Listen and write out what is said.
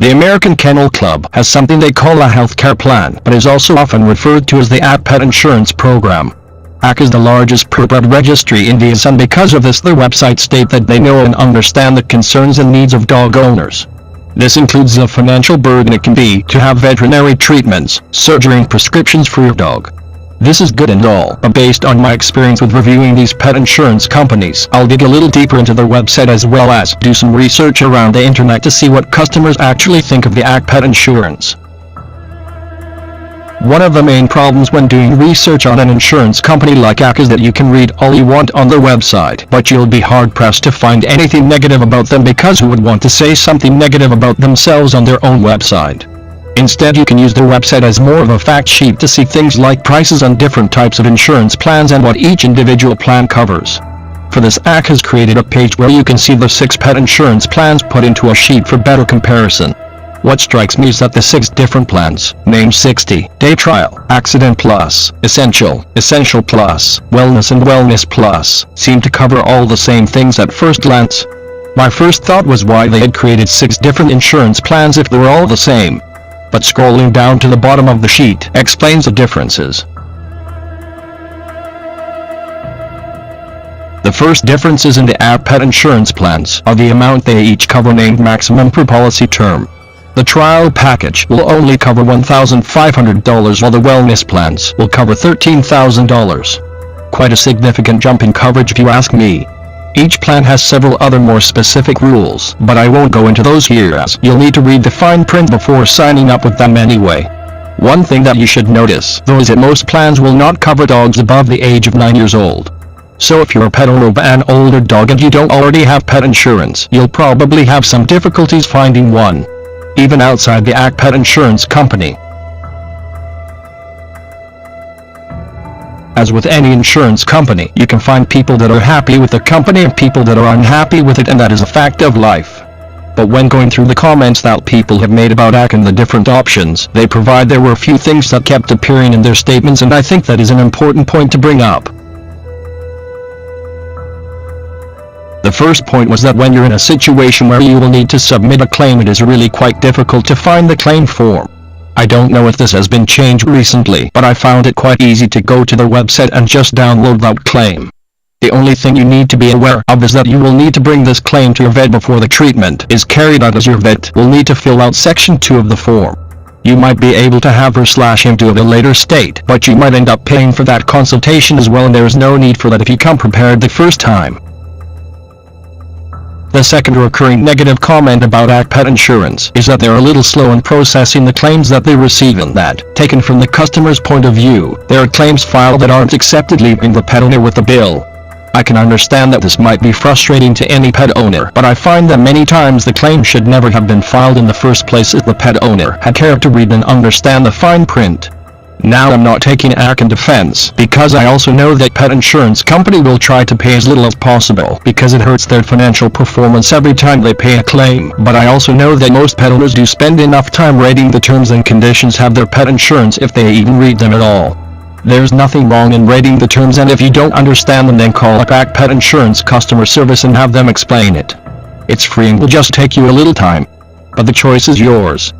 The American Kennel Club has something they call a healthcare plan, but is also often referred to as the AKC pet insurance program. AKC is the largest purebred registry in the US, and because of this their website state that they know and understand the concerns and needs of dog owners. This includes the financial burden it can be to have veterinary treatments, surgery and prescriptions for your dog. This is good and all, but based on my experience with reviewing these pet insurance companies, I'll dig a little deeper into their website as well as do some research around the internet to see what customers actually think of the AKC pet insurance. One of the main problems when doing research on an insurance company like AKC is that you can read all you want on their website, but you'll be hard-pressed to find anything negative about them, because who would want to say something negative about themselves on their own website? Instead, you can use their website as more of a fact sheet to see things like prices on different types of insurance plans and what each individual plan covers. For this, AKC has created a page where you can see the 6 pet insurance plans put into a sheet for better comparison. What strikes me is that the 6 different plans, named 60, Day Trial, Accident Plus, Essential, Essential Plus, Wellness and Wellness Plus, seem to cover all the same things at first glance. My first thought was why they had created 6 different insurance plans if they were all the same. But scrolling down to the bottom of the sheet explains the differences. The first differences in the AKC pet insurance plans are the amount they each cover, named maximum per policy term. The trial package will only cover $1,500 while the wellness plans will cover $13,000. Quite a significant jump in coverage if you ask me. Each plan has several other more specific rules, but I won't go into those here as you'll need to read the fine print before signing up with them anyway. One thing that you should notice, though, is that most plans will not cover dogs above the age of 9 years old. So if you're a pet owner of an older dog and you don't already have pet insurance, you'll probably have some difficulties finding one, even outside the AKC pet insurance company. As with any insurance company, you can find people that are happy with the company and people that are unhappy with it, and that is a fact of life. But when going through the comments that people have made about AKC and the different options they provide, there were a few things that kept appearing in their statements, and I think that is an important point to bring up. The first point was that when you're in a situation where you will need to submit a claim, it is really quite difficult to find the claim form. I don't know if this has been changed recently, but I found it quite easy to go to their website and just download that claim. The only thing you need to be aware of is that you will need to bring this claim to your vet before the treatment is carried out, as your vet will need to fill out section 2 of the form. You might be able to have her/him do it at a later state, but you might end up paying for that consultation as well, and there is no need for that if you come prepared the first time. The second recurring negative comment about AKC pet insurance is that they're a little slow in processing the claims that they receive, and that, taken from the customer's point of view, there are claims filed that aren't accepted, leaving the pet owner with the bill. I can understand that this might be frustrating to any pet owner, but I find that many times the claim should never have been filed in the first place if the pet owner had cared to read and understand the fine print. Now, I'm not taking AKC in defense, because I also know that pet insurance company will try to pay as little as possible because it hurts their financial performance every time they pay a claim, but I also know that most pet owners do spend enough time reading the terms and conditions of their pet insurance if they even read them at all. There's nothing wrong in reading the terms, and if you don't understand them, then call up AKC Pet Insurance customer service and have them explain it. It's free and will just take you a little time, but the choice is yours.